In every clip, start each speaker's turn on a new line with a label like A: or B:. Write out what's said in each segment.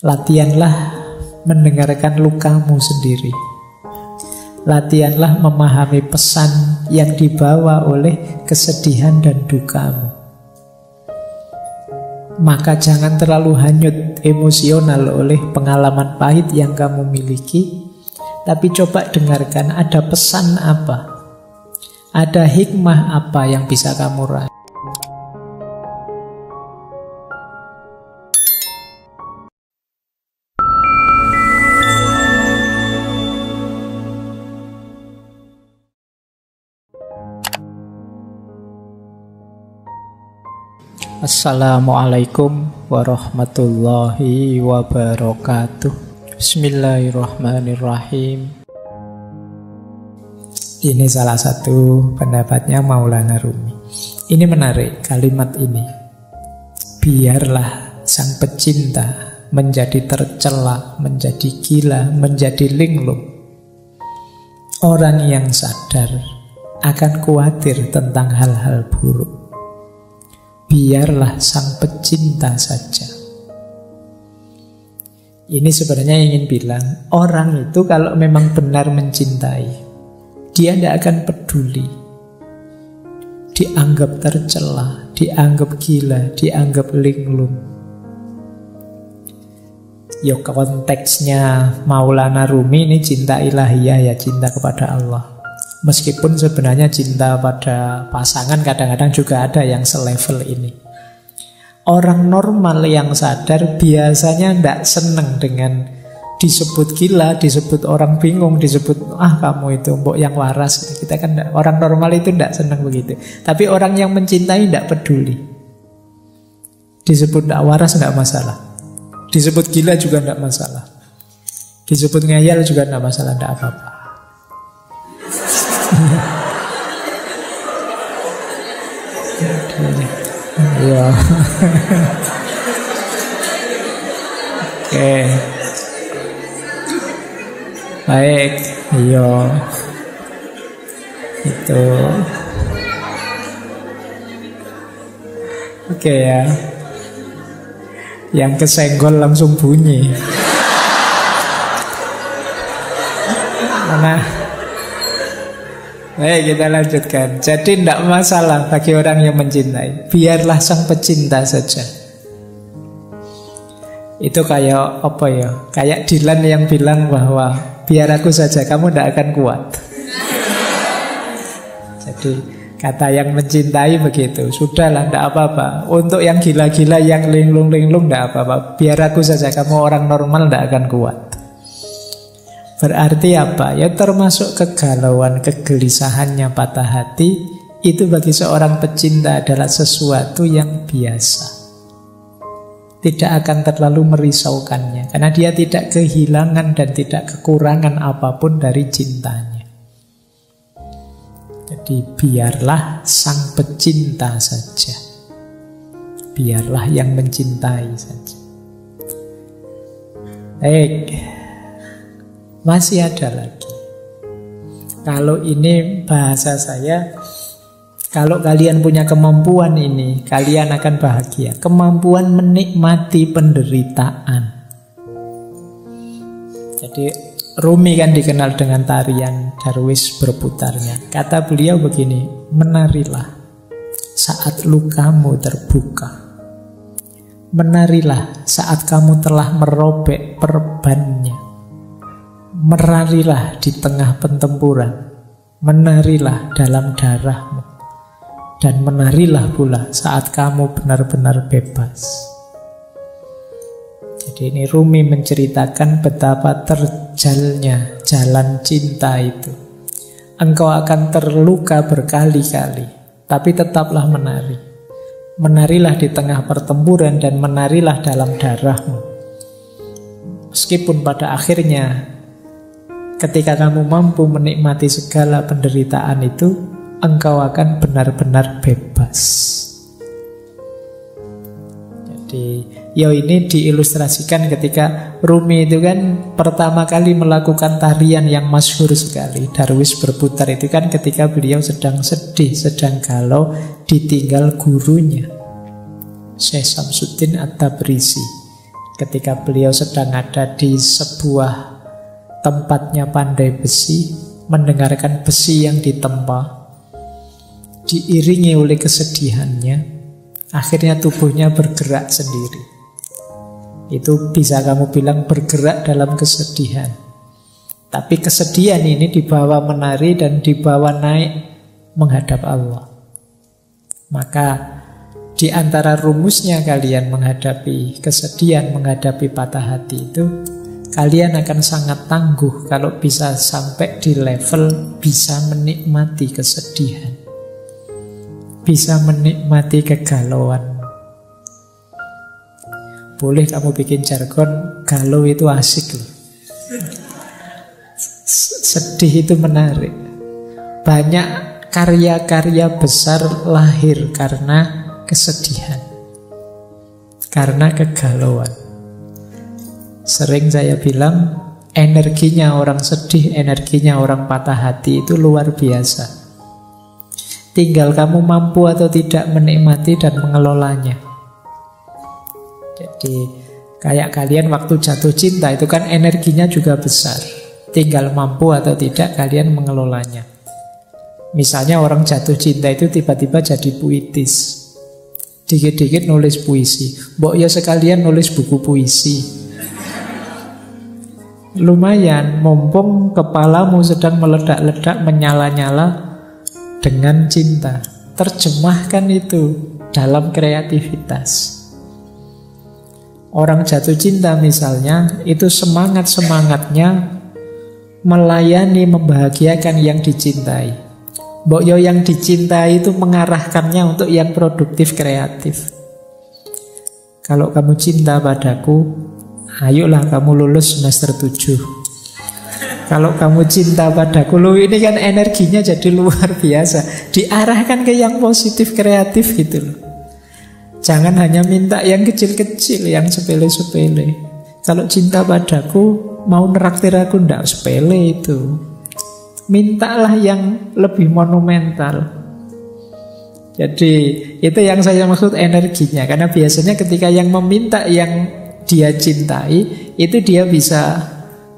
A: Latihanlah mendengarkan lukamu sendiri. Latihanlah memahami pesan yang dibawa oleh kesedihan dan dukamu. Maka jangan terlalu hanyut emosional oleh pengalaman pahit yang kamu miliki, tapi coba dengarkan ada pesan apa, ada hikmah apa yang bisa kamu raih. Assalamualaikum warahmatullahi wabarakatuh. Bismillahirrahmanirrahim. Ini salah satu pendapatnya Maulana Rumi. Ini menarik kalimat ini. Biarlah sang pecinta menjadi tercela, menjadi gila, menjadi linglung. Orang yang sadar akan khawatir tentang hal-hal buruk. Biarlah sang pecinta saja. Ini sebenarnya ingin bilang, orang itu kalau memang benar mencintai, dia tidak akan peduli dianggap tercela, dianggap gila, dianggap linglung. Ya konteksnya Maulana Rumi ini cinta ilahiyah, ya cinta kepada Allah. Meskipun sebenarnya cinta pada pasangan kadang-kadang juga ada yang selevel ini. Orang normal yang sadar biasanya tidak senang dengan disebut gila, disebut orang bingung, disebut kamu itu mbok yang waras. Kita kan enggak, orang normal itu tidak senang begitu. Tapi orang yang mencintai tidak peduli. Disebut tidak waras tidak masalah. Disebut gila juga tidak masalah. Disebut ngayal juga tidak masalah, tidak apa-apa. Ya. Oke. Baik, iya. Itu. Oke ya. Yang kesenggol langsung bunyi. Nah, baik, kita lanjutkan. Jadi tidak masalah bagi orang yang mencintai. Biarlah sang pecinta saja. Itu kayak apa ya? Kayak Dylan yang bilang bahwa biar aku saja, kamu tidak akan kuat. Jadi kata yang mencintai begitu. Sudahlah, tidak apa-apa. Untuk yang gila-gila, yang linglung-linglung, tidak apa-apa. Biar aku saja, kamu orang normal tidak akan kuat. Berarti apa? Ya termasuk kegalauan, kegelisahannya, patah hati. Itu bagi seorang pecinta adalah sesuatu yang biasa. Tidak akan terlalu merisaukannya, karena dia tidak kehilangan dan tidak kekurangan apapun dari cintanya. Jadi biarlah sang pecinta saja. Biarlah yang mencintai saja. Baik. Masih ada lagi. Kalau ini bahasa saya, kalau kalian punya kemampuan ini, kalian akan bahagia. Kemampuan menikmati penderitaan. Jadi Rumi kan dikenal dengan tarian Darwis berputarnya. Kata beliau begini, menarilah saat lukamu terbuka. Menarilah saat kamu telah merobek perbannya. Menarilah di tengah pertempuran, menarilah dalam darahmu, dan menarilah pula saat kamu benar-benar bebas. Jadi ini Rumi menceritakan betapa terjalnya jalan cinta itu. Engkau akan terluka berkali-kali, tapi tetaplah menari. Menarilah di tengah pertempuran dan menarilah dalam darahmu. Meskipun pada akhirnya ketika kamu mampu menikmati segala penderitaan itu, engkau akan benar-benar bebas. Jadi, ini diilustrasikan ketika Rumi itu kan pertama kali melakukan tarian yang masyhur sekali. Darwis berputar itu kan ketika beliau sedang sedih, sedang galau, ditinggal gurunya, Syekh Samsuddin At-Tabrisi. ketika beliau sedang ada di sebuah tempatnya pandai besi, mendengarkan besi yang ditempa, diiringi oleh kesedihannya, akhirnya tubuhnya bergerak sendiri. Itu bisa kamu bilang bergerak dalam kesedihan. Tapi kesedihan ini dibawa menari dan dibawa naik menghadap Allah. Maka di antara rumusnya kalian menghadapi kesedihan, menghadapi patah hati itu, kalian akan sangat tangguh kalau bisa sampai di level bisa menikmati kesedihan, bisa menikmati kegalauan. Boleh kamu bikin jargon, galau itu asik loh. Sedih itu menarik. Banyak karya-karya besar lahir karena kesedihan, karena kegalauan. Sering saya bilang, energinya orang sedih, energinya orang patah hati itu luar biasa. Tinggal kamu mampu atau tidak menikmati dan mengelolanya. Jadi kayak kalian waktu jatuh cinta itu kan energinya juga besar. Tinggal mampu atau tidak kalian mengelolanya. Misalnya orang jatuh cinta itu tiba-tiba jadi puitis, dikit-dikit nulis puisi. Mbok ya sekalian nulis buku puisi. Lumayan, mumpung kepalamu sedang meledak-ledak, menyala-nyala dengan cinta. Terjemahkan itu dalam kreativitas. Orang jatuh cinta misalnya, itu semangat-semangatnya melayani, membahagiakan yang dicintai. Mbok yo yang dicintai itu mengarahkannya untuk yang produktif, kreatif. Kalau kamu cinta padaku, ayolah kamu lulus semester 7. Kalau kamu cinta padaku, loh ini kan energinya jadi luar biasa. Diarahkan ke yang positif, kreatif gitu loh. Jangan hanya minta yang kecil-kecil, yang sepele-sepele. Kalau cinta padaku, mau neraktir aku, ndak sepele itu. Mintalah yang lebih monumental. Jadi itu yang saya maksud energinya. Karena biasanya ketika yang meminta yang dia cintai, itu dia bisa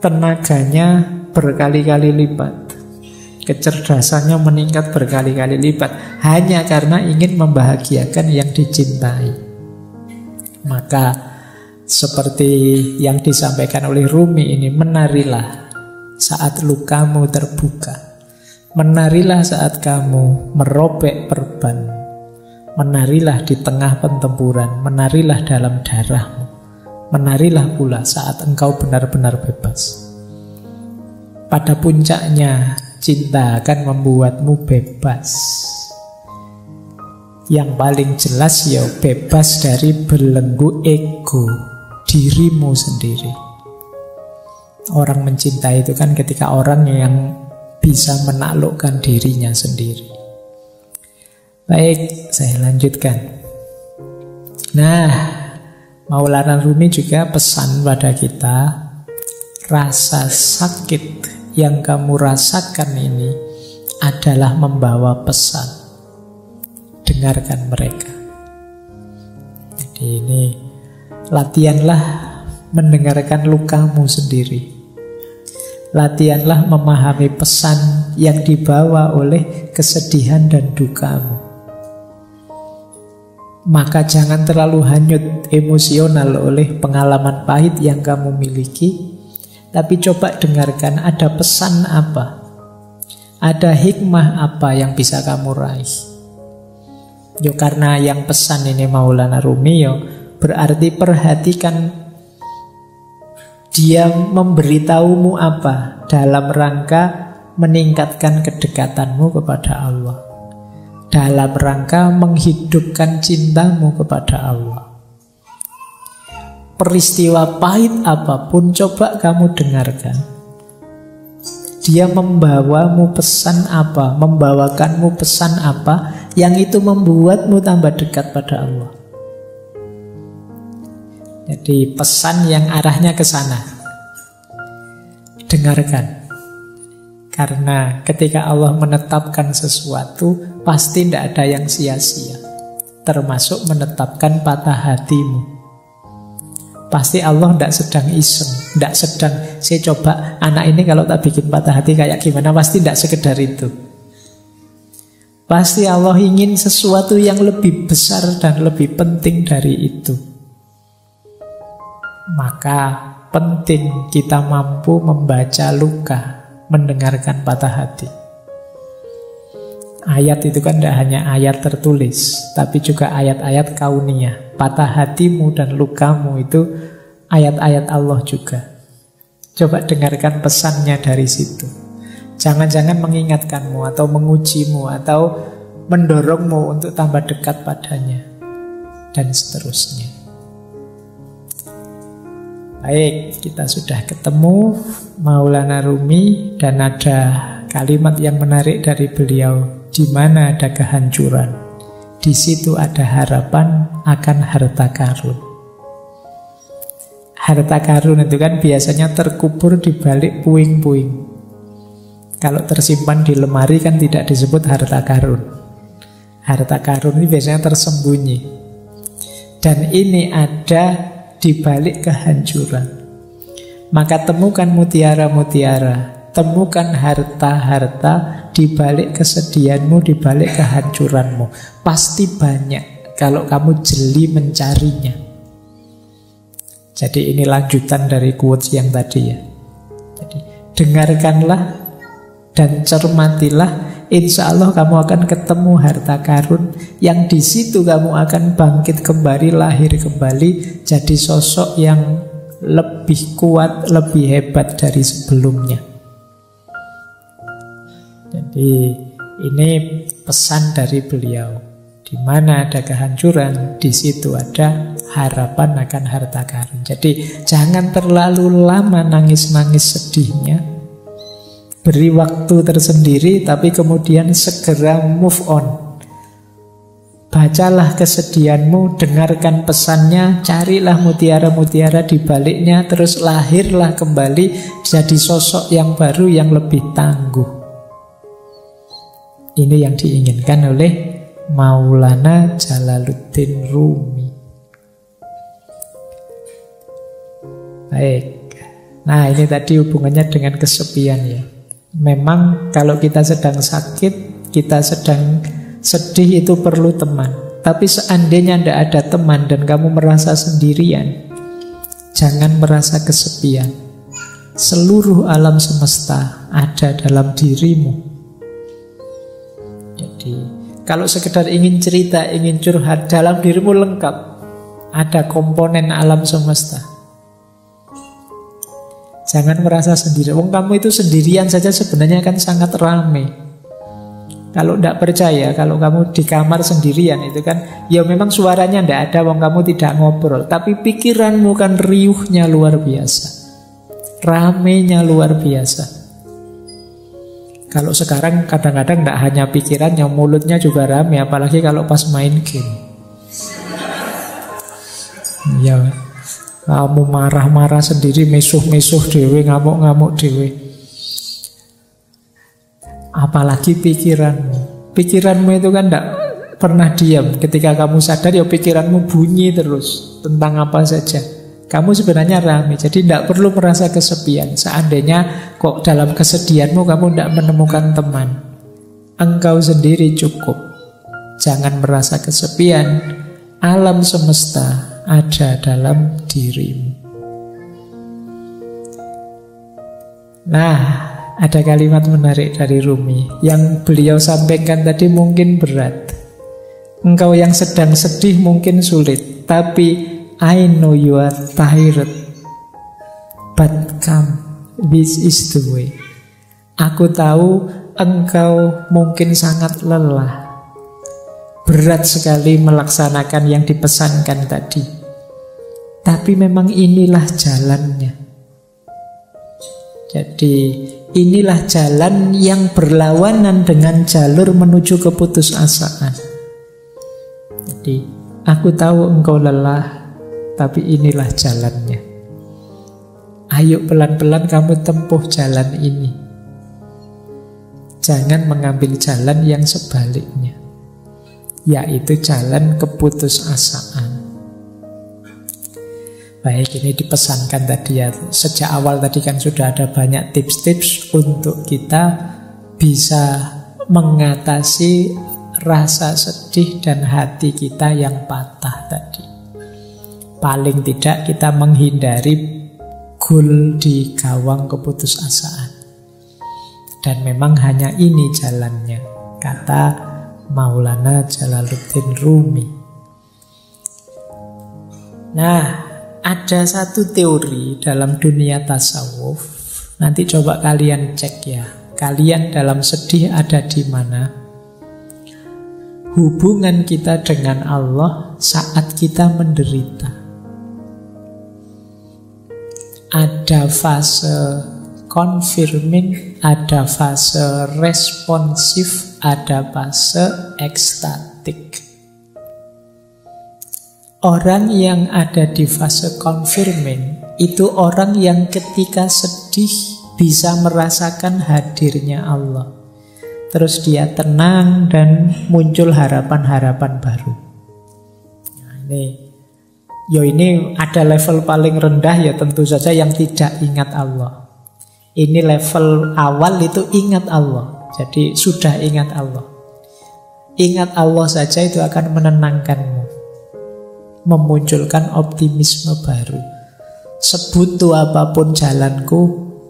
A: tenaganya berkali-kali lipat, kecerdasannya meningkat berkali-kali lipat, hanya karena ingin membahagiakan yang dicintai. Maka seperti yang disampaikan oleh Rumi ini, menarilah saat lukamu terbuka, menarilah saat kamu merobek perban, menarilah di tengah pertempuran, menarilah dalam darahmu, menarilah pula saat engkau benar-benar bebas. Pada puncaknya cinta akan membuatmu bebas. Yang paling jelas ya bebas dari belenggu ego dirimu sendiri. Orang mencintai itu kan ketika orang yang bisa menaklukkan dirinya sendiri. Baik, saya lanjutkan. Nah, Maulana Rumi juga pesan pada kita, rasa sakit yang kamu rasakan ini adalah membawa pesan. Dengarkan mereka. Jadi ini latihanlah mendengarkan lukamu sendiri. Latihanlah memahami pesan yang dibawa oleh kesedihan dan dukamu. Maka jangan terlalu hanyut emosional oleh pengalaman pahit yang kamu miliki, tapi coba dengarkan ada pesan apa, ada hikmah apa yang bisa kamu raih. Yo, karena yang pesan ini Maulana Rumi, yo berarti perhatikan dia memberitahumu apa dalam rangka meningkatkan kedekatanmu kepada Allah, dalam rangka menghidupkan cintamu kepada Allah. Peristiwa pahit apapun coba kamu dengarkan. Dia membawamu pesan apa, membawakanmu pesan apa yang itu membuatmu tambah dekat pada Allah. Jadi pesan yang arahnya ke sana. Dengarkan. Karena ketika Allah menetapkan sesuatu, pasti tidak ada yang sia-sia. Termasuk menetapkan patah hatimu. Pasti Allah tidak sedang iseng, tidak sedang saya coba anak ini kalau tak bikin patah hati kayak gimana. Pasti tidak sekedar itu. Pasti Allah ingin sesuatu yang lebih besar dan lebih penting dari itu. Maka penting kita mampu membaca luka, mendengarkan patah hati. Ayat itu kan tidak hanya ayat tertulis, tapi juga ayat-ayat kauniyah. Patah hatimu dan lukamu itu ayat-ayat Allah juga. Coba dengarkan pesannya dari situ. Jangan-jangan mengingatkanmu atau mengujimu atau mendorongmu untuk tambah dekat padanya. Dan seterusnya. Baik, kita sudah ketemu Maulana Rumi dan ada kalimat yang menarik dari beliau. Di mana ada kehancuran, di situ ada harapan akan harta karun. Harta karun itu kan biasanya terkubur di balik puing-puing. Kalau tersimpan di lemari kan tidak disebut harta karun. Harta karun ini biasanya tersembunyi. Dan ini ada di balik kehancuran. Maka temukan mutiara-mutiara, temukan harta-harta di balik kesedihanmu, di balik kehancuranmu. Pasti banyak kalau kamu jeli mencarinya. Jadi ini lanjutan dari quotes yang tadi ya. Jadi dengarkanlah dan cermatilah, insya Allah kamu akan ketemu harta karun yang di situ kamu akan bangkit kembali, lahir kembali, jadi sosok yang lebih kuat, lebih hebat dari sebelumnya. Jadi ini pesan dari beliau. Di mana ada kehancuran, di situ ada harapan akan harta karun. Jadi jangan terlalu lama nangis-nangis sedihnya. Beri waktu tersendiri, tapi kemudian segera move on. Bacalah kesedihanmu, dengarkan pesannya, carilah mutiara-mutiara di baliknya, terus lahirlah kembali jadi sosok yang baru, yang lebih tangguh. Ini yang diinginkan oleh Maulana Jalaluddin Rumi. Baik. Nah, ini tadi hubungannya dengan kesepian ya. Memang kalau kita sedang sakit, kita sedang sedih, itu perlu teman. Tapi seandainya tidak ada teman dan kamu merasa sendirian, jangan merasa kesepian. Seluruh alam semesta ada dalam dirimu. Jadi kalau sekedar ingin cerita, ingin curhat, dalam dirimu lengkap. Ada komponen alam semesta. Jangan merasa sendiri. Wong kamu itu sendirian saja sebenarnya kan sangat ramai. Kalau tidak percaya, kalau kamu di kamar sendirian itu kan, ya memang suaranya tidak ada, wong kamu tidak ngobrol. Tapi pikiranmu kan riuhnya luar biasa. Ramainya luar biasa. Kalau sekarang kadang-kadang tidak hanya pikirannya, mulutnya juga rame, apalagi kalau pas main game. Ya, kamu marah-marah sendiri, mesuh-mesuh dewe, ngamuk-ngamuk dewe. Apalagi pikiranmu. Pikiranmu itu kan tidak pernah diam. Ketika kamu sadar, ya pikiranmu bunyi terus tentang apa saja. Kamu sebenarnya ramai, jadi tidak perlu merasa kesepian. Seandainya kok dalam kesedihanmu kamu tidak menemukan teman, engkau sendiri cukup. Jangan merasa kesepian. Alam semesta ada dalam dirimu. Nah, ada kalimat menarik dari Rumi yang beliau sampaikan tadi mungkin berat. Engkau yang sedang sedih mungkin sulit, tapi I know you are tired, but come, this is the way. Aku tahu engkau mungkin sangat lelah, berat sekali melaksanakan yang dipesankan tadi. Tapi memang inilah jalannya. Jadi inilah jalan yang berlawanan dengan jalur menuju keputusasaan. Jadi aku tahu engkau lelah, tapi inilah jalannya. Ayo pelan-pelan kamu tempuh jalan ini. Jangan mengambil jalan yang sebaliknya, yaitu jalan keputusasaan. Baik, ini dipesankan tadi ya. Sejak awal tadi kan sudah ada banyak tips-tips untuk kita bisa mengatasi rasa sedih dan hati kita yang patah tadi. Paling tidak kita menghindari gol di gawang keputusasaan. Dan memang hanya ini jalannya, kata Maulana Jalaluddin Rumi. Nah, ada satu teori dalam dunia tasawuf. Nanti coba kalian cek ya. Kalian dalam sedih ada di mana? Hubungan kita dengan Allah saat kita menderita. Ada fase confirming, ada fase responsif, ada fase ekstatik. Orang yang ada di fase confirming itu orang yang ketika sedih bisa merasakan hadirnya Allah. Terus dia tenang dan muncul harapan-harapan baru. Nah, ini ada level paling rendah ya tentu saja yang tidak ingat Allah. Ini level awal itu ingat Allah. Jadi sudah ingat Allah. Ingat Allah saja itu akan menenangkanmu, memunculkan optimisme baru. Sebutuh apapun jalanku,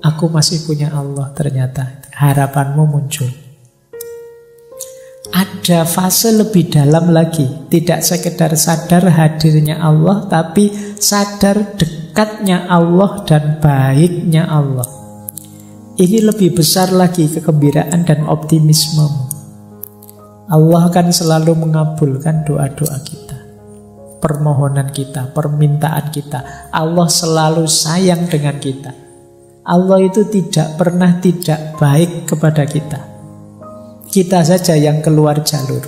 A: aku masih punya Allah ternyata. Harapanmu muncul. Ada fase lebih dalam lagi. Tidak sekedar sadar hadirnya Allah, tapi sadar dekatnya Allah dan baiknya Allah. Ini lebih besar lagi kegembiraan dan optimismemu. Allah akan selalu mengabulkan doa-doa kita, permohonan kita, permintaan kita. Allah selalu sayang dengan kita. Allah itu tidak pernah tidak baik kepada kita. Kita saja yang keluar jalur,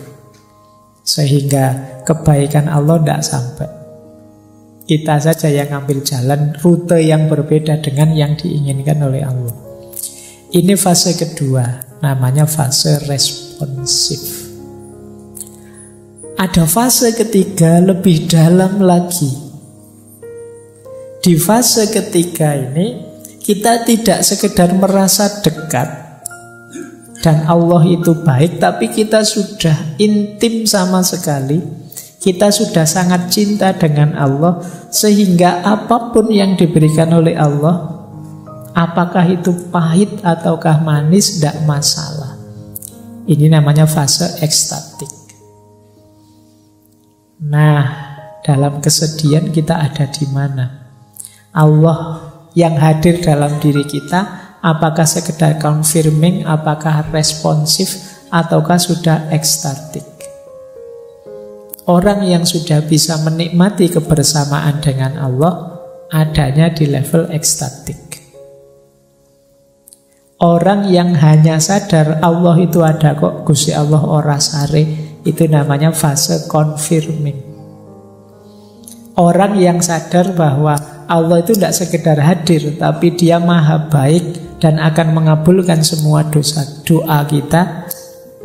A: sehingga kebaikan Allah tidak sampai. Kita saja yang ambil jalan rute yang berbeda dengan yang diinginkan oleh Allah. Ini fase kedua, namanya fase responsif. Ada fase ketiga lebih dalam lagi. Di fase ketiga ini kita tidak sekedar merasa dekat dan Allah itu baik, tapi kita sudah intim sama sekali. Kita sudah sangat cinta dengan Allah, sehingga apapun yang diberikan oleh Allah, apakah itu pahit ataukah manis, tidak masalah. Ini namanya fase ekstatik. Nah, dalam kesedihan kita ada di mana? Allah yang hadir dalam diri kita, apakah sekedar confirming, apakah responsif, ataukah sudah ekstatik? Orang yang sudah bisa menikmati kebersamaan dengan Allah adanya di level ekstatik. Orang yang hanya sadar Allah itu ada kok, Gusti Allah ora sare, itu namanya fase confirming. Orang yang sadar bahwa Allah itu tidak sekedar hadir, tapi dia maha baik dan akan mengabulkan semua doa kita,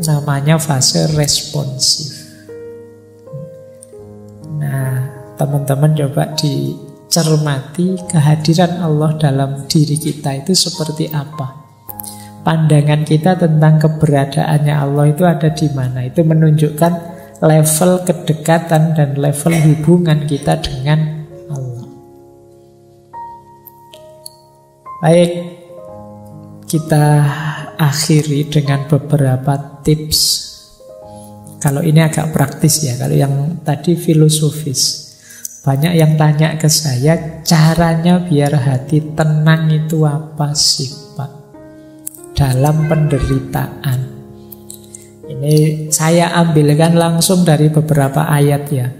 A: namanya fase responsif. Nah, teman-teman coba dicermati kehadiran Allah dalam diri kita itu seperti apa. Pandangan kita tentang keberadaannya Allah itu ada di mana. Itu menunjukkan level kedekatan dan level hubungan kita dengan Allah. Baik, kita akhiri dengan beberapa tips. Kalau ini agak praktis ya, kalau yang tadi filosofis. Banyak yang tanya ke saya, caranya biar hati tenang itu apa sih Pak? Dalam penderitaan. Ini saya ambilkan langsung dari beberapa ayat ya.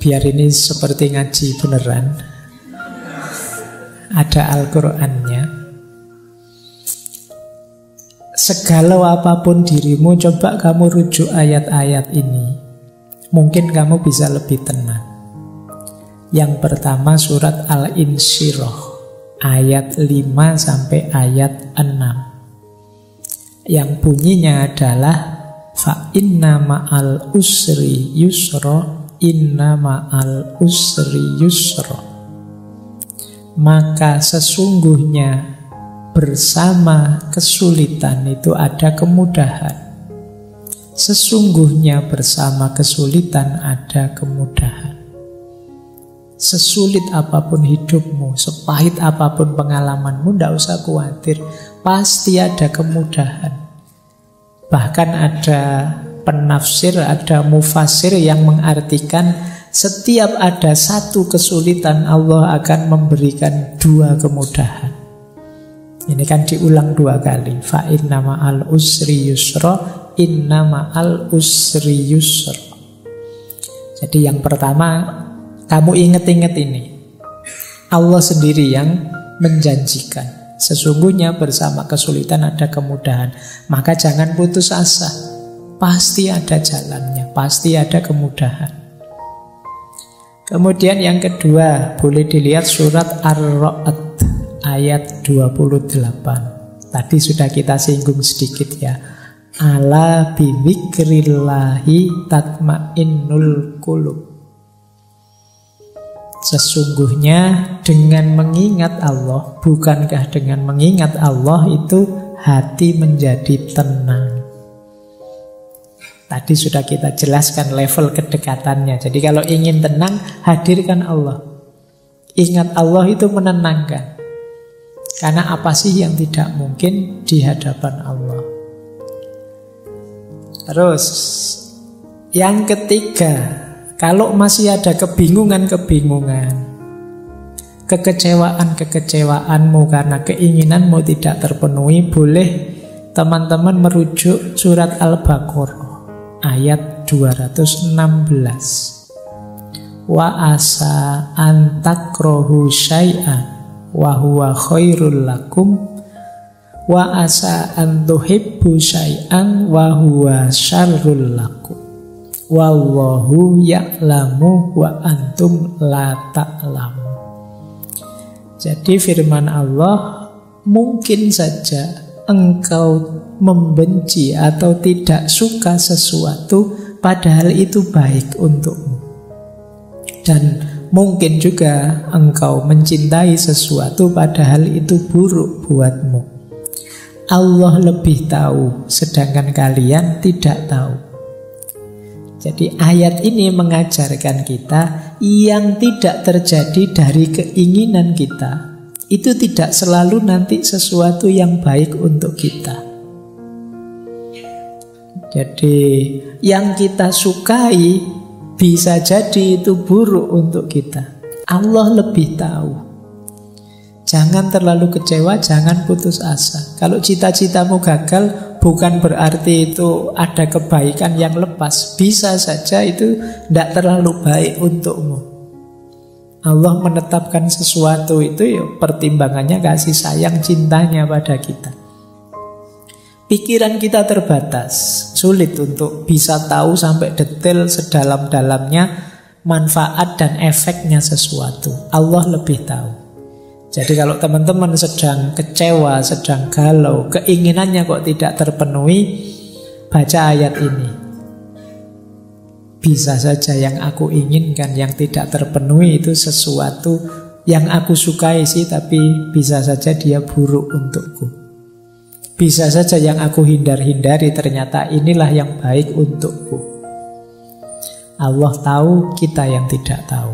A: Biar ini seperti ngaji beneran. Ada Al-Qur'annya. Segalau apapun dirimu, coba kamu rujuk ayat-ayat ini. Mungkin kamu bisa lebih tenang. Yang pertama surat Al-Insyirah, ayat 5 sampai ayat 6. Yang bunyinya adalah fa inna ma'al usri yusra, inna ma'al usri yusra. Maka sesungguhnya bersama kesulitan itu ada kemudahan. Sesungguhnya bersama kesulitan ada kemudahan. Sesulit apapun hidupmu, sepahit apapun pengalamanmu, tidak usah khawatir, pasti ada kemudahan. Bahkan ada penafsir, ada mufasir yang mengartikan setiap ada satu kesulitan Allah akan memberikan dua kemudahan. Ini kan diulang dua kali. Fa inna ma'al usri yusra, inna ma'al usri yusra. Jadi yang pertama, kamu ingat-ingat ini. Allah sendiri yang menjanjikan. Sesungguhnya bersama kesulitan ada kemudahan. Maka jangan putus asa. Pasti ada jalannya, pasti ada kemudahan. Kemudian yang kedua, boleh dilihat surat Ar-Ra'd ayat 28. Tadi sudah kita singgung sedikit ya. Ala bidzikrillahi tatmainnul qulub. Sesungguhnya dengan mengingat Allah, bukankah dengan mengingat Allah itu hati menjadi tenang. Tadi sudah kita jelaskan level kedekatannya. Jadi kalau ingin tenang, hadirkan Allah. Ingat Allah itu menenangkan. Karena apa sih yang tidak mungkin di hadapan Allah. Terus yang ketiga, kalau masih ada kebingungan-kebingungan, kekecewaan-kekecewaanmu karena keinginanmu tidak terpenuhi, boleh teman-teman merujuk surat Al-Baqarah ayat 216. Wa asa an takrahu syai'an wa huwa khairul lakum wa asa an tuhibbu syai'an wa huwa syarrul lakum wallahu ya'lamu wa antum la ta'lamu. Jadi firman Allah, mungkin saja engkau membenci atau tidak suka sesuatu padahal itu baik untukmu. Dan mungkin juga engkau mencintai sesuatu padahal itu buruk buatmu. Allah lebih tahu, sedangkan kalian tidak tahu. Jadi ayat ini mengajarkan kita yang tidak terjadi dari keinginan kita itu tidak selalu nanti sesuatu yang baik untuk kita. Jadi yang kita sukai bisa jadi itu buruk untuk kita. Allah lebih tahu. Jangan terlalu kecewa, jangan putus asa. Kalau cita-citamu gagal, bukan berarti itu ada kebaikan yang lepas. Bisa saja itu tidak terlalu baik untukmu. Allah menetapkan sesuatu itu ya pertimbangannya kasih sayang cintanya pada kita. Pikiran kita terbatas, sulit untuk bisa tahu sampai detail sedalam-dalamnya manfaat dan efeknya sesuatu. Allah lebih tahu. Jadi kalau teman-teman sedang kecewa, sedang galau, keinginannya kok tidak terpenuhi, baca ayat ini. Bisa saja yang aku inginkan, yang tidak terpenuhi itu sesuatu yang aku sukai sih, tapi bisa saja dia buruk untukku. Bisa saja yang aku hindar-hindari, ternyata inilah yang baik untukku. Allah tahu, kita yang tidak tahu.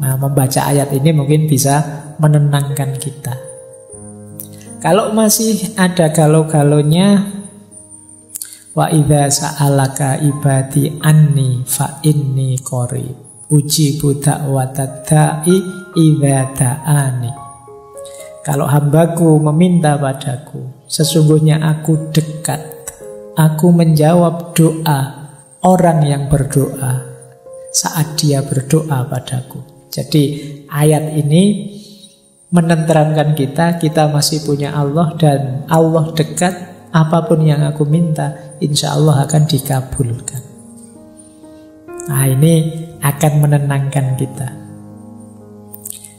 A: Nah, membaca ayat ini mungkin bisa menenangkan kita. Kalau masih ada galau-galaunya, wa idza sa'alaka ibadi anni fa inni qarib ujibu da'watad da'i idza da'ani. Kalau hambaku meminta padaku, sesungguhnya aku dekat. Aku menjawab doa orang yang berdoa saat dia berdoa padaku. Jadi ayat ini menenteramkan kita masih punya Allah dan Allah dekat. Apapun yang aku minta, insya Allah akan dikabulkan. Nah, ini akan menenangkan kita.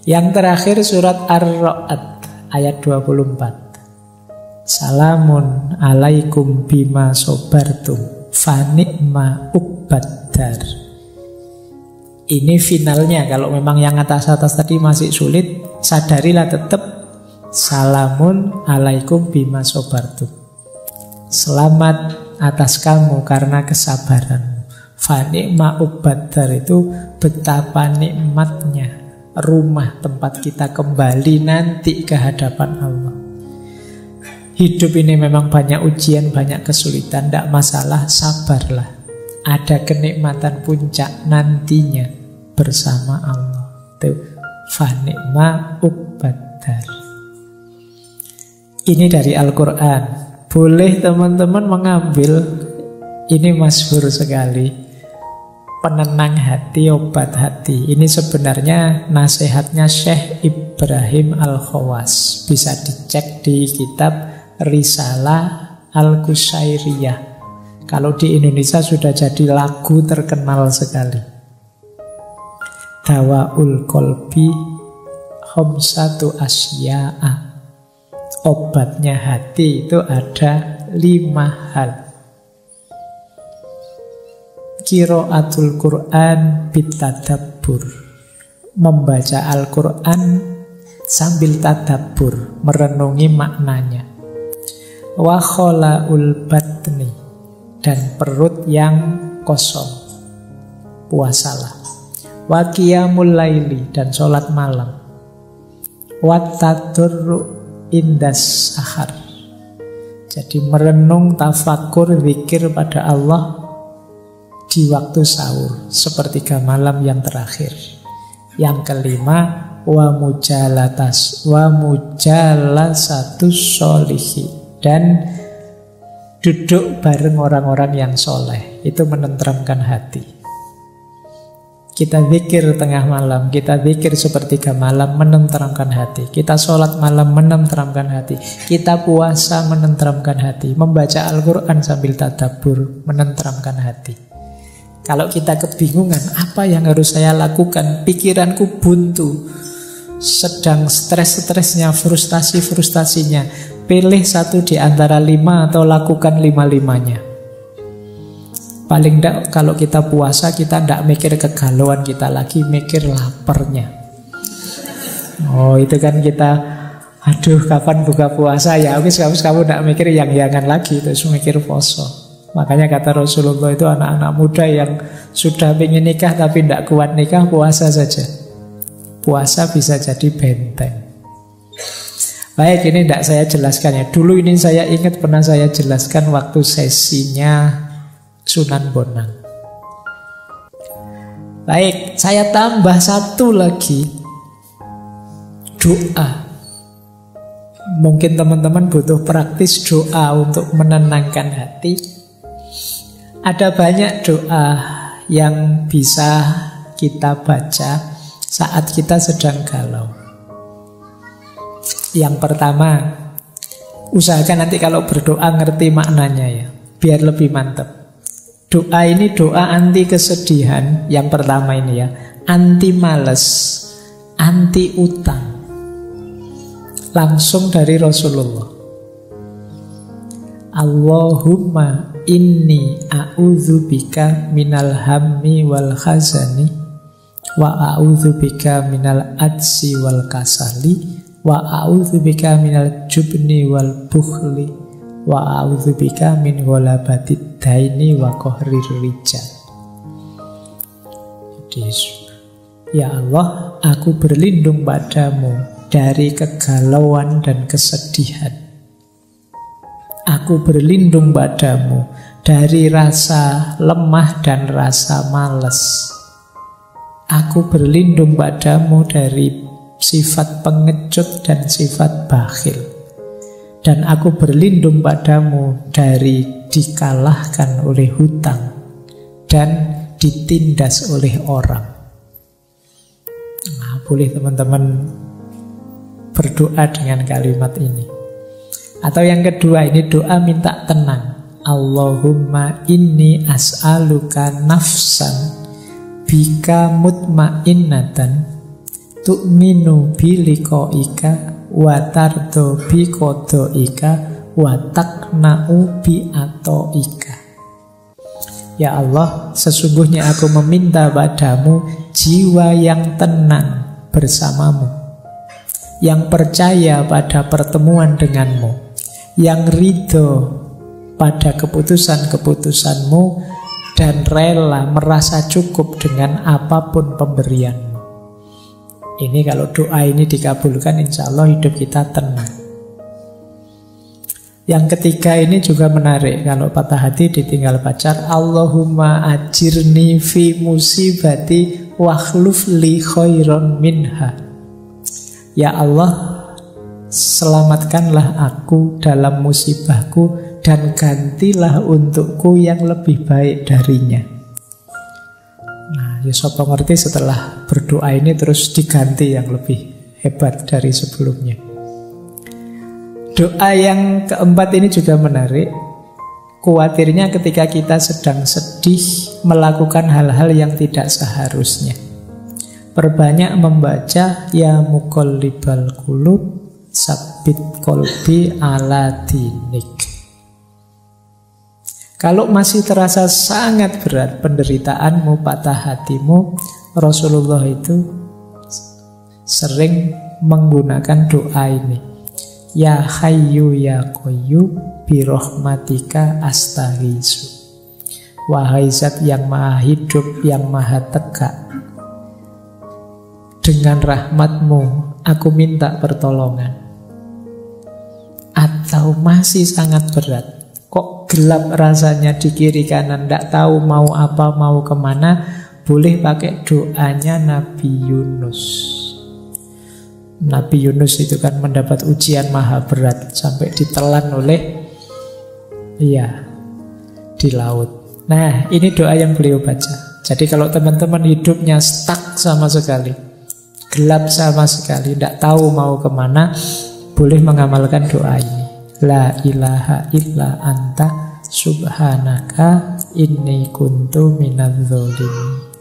A: Yang terakhir surat Ar-Ra'd ayat 24. Salamun alaikum bima sobartum fa ni'ma uqbaddar. Ini finalnya. Kalau memang yang atas-atas tadi masih sulit, sadarilah tetap salamun alaikum bima sobartum. Selamat atas kamu karena kesabaran. Fanikma ubadar itu betapa nikmatnya rumah tempat kita kembali nanti ke hadapan Allah. Hidup ini memang banyak ujian, banyak kesulitan, tidak masalah, sabarlah. Ada kenikmatan puncak nantinya bersama Allah. Itu fanikma ubadar. Ini dari Al-Quran. Boleh teman-teman mengambil, ini masyhur sekali, penenang hati, obat hati. Ini sebenarnya nasihatnya Syekh Ibrahim Al-Khawas. Bisa dicek di kitab Risalah Al-Qushairiyah. Kalau di Indonesia sudah jadi lagu terkenal sekali. Dawaul Qalbi Khamsatu Asya'a. Obatnya hati itu ada 5 hal. Qiraatul Quran bitadabbur. Membaca Al-Quran sambil tadabbur, merenungi maknanya. Wa kholaul batni, dan perut yang kosong, puasalah. Wa qiyamul laili, dan sholat malam. Wa tadurru indas sahar, jadi merenung, tafakur, zikir pada Allah di waktu sahur, sepertiga malam yang terakhir. Yang kelima, wa mujalasatus sholihi, dan duduk bareng orang-orang yang soleh. Itu menenteramkan hati. Kita zikir tengah malam, kita zikir sepertiga malam, menenteramkan hati. Kita sholat malam, menenteramkan hati. Kita puasa, menenteramkan hati. Membaca Al-Quran sambil tadabbur, menenteramkan hati. Kalau kita kebingungan, apa yang harus saya lakukan? Pikiranku buntu, sedang stres-stresnya, frustasi-frustasinya. Pilih satu di antara 5 atau lakukan 5-5-nya. Paling tidak kalau kita puasa, kita tidak mikir kegalauan kita lagi, mikir laparnya. Oh, itu kan kita, aduh kapan buka puasa ya, habis kamu tidak mikir yang-yangan lagi, terus mikir poso. Makanya kata Rasulullah itu, anak-anak muda yang sudah ingin nikah tapi tidak kuat nikah, puasa saja. Puasa bisa jadi benteng. Baik, ini tidak saya jelaskan ya. Dulu ini saya ingat pernah saya jelaskan waktu sesinya Sunan Bonang. Baik, saya tambah satu lagi, doa. Mungkin teman-teman butuh praktis doa untuk menenangkan hati. Ada banyak doa yang bisa kita baca saat kita sedang galau. Yang pertama, usahakan nanti kalau berdoa ngerti maknanya ya, biar lebih mantap. Doa ini doa anti kesedihan. Yang pertama ini ya, anti males, anti utang. Langsung dari Rasulullah. Allahumma inni a'udzubika minal hammi wal khazani wa a'udzubika minal adsi wal kasali wa a'udzubika minal jubni wal bukhli wa a'udzubika min ghalabatid daini wa qahrir rijal. Jadi, ya Allah, aku berlindung padamu dari kegalauan dan kesedihan. Aku berlindung padamu dari rasa lemah dan rasa malas. Aku berlindung padamu dari sifat pengecut dan sifat bakhil. Dan aku berlindung padamu dari dikalahkan oleh hutang dan ditindas oleh orang. Nah, boleh teman-teman berdoa dengan kalimat ini. Atau yang kedua, ini doa minta tenang. Allahumma inni as'aluka nafsan bika mutmainnatan tu'minu biliqa'ika wa tardo biqada'ika wa taqna'u bi'ata'ika. Ya Allah, sesungguhnya aku meminta padamu jiwa yang tenang bersamamu, yang percaya pada pertemuan denganmu, yang ridho pada keputusan-keputusanmu, dan rela merasa cukup dengan apapun pemberianmu. Ini kalau doa ini dikabulkan, insya Allah hidup kita tenang. Yang ketiga ini juga menarik. Kalau patah hati ditinggal pacar, Allahumma ajirni fi musibati wakhluf li khairon minha. Ya Allah, selamatkanlah aku dalam musibahku dan gantilah untukku yang lebih baik darinya. Nah, ya sapa ngerti setelah berdoa ini terus diganti yang lebih hebat dari sebelumnya. Doa yang keempat ini juga menarik. Kuatirnya ketika kita sedang sedih melakukan hal-hal yang tidak seharusnya. Perbanyak membaca ya muqallibal qulub sabbit qalbi ala dinik. Kalau masih terasa sangat berat penderitaanmu, patah hatimu, Rasulullah itu sering menggunakan doa ini. Ya Hayyu ya Qayyum birahmatika astaghiitsu. Wahai Zat yang maha hidup, yang maha tegak, dengan rahmatmu aku minta pertolongan. Atau masih sangat berat, kok gelap rasanya di kiri kanan, tidak tahu mau apa, mau kemana, boleh pakai doanya Nabi Yunus. Nabi Yunus itu kan mendapat ujian maha berat sampai ditelan oleh di laut. Nah, ini doa yang beliau baca. Jadi kalau teman-teman hidupnya stuck sama sekali, gelap sama sekali, tidak tahu mau kemana, boleh mengamalkan doa ini. La ilaha illa anta subhanaka inni kuntu minadz dzalimin.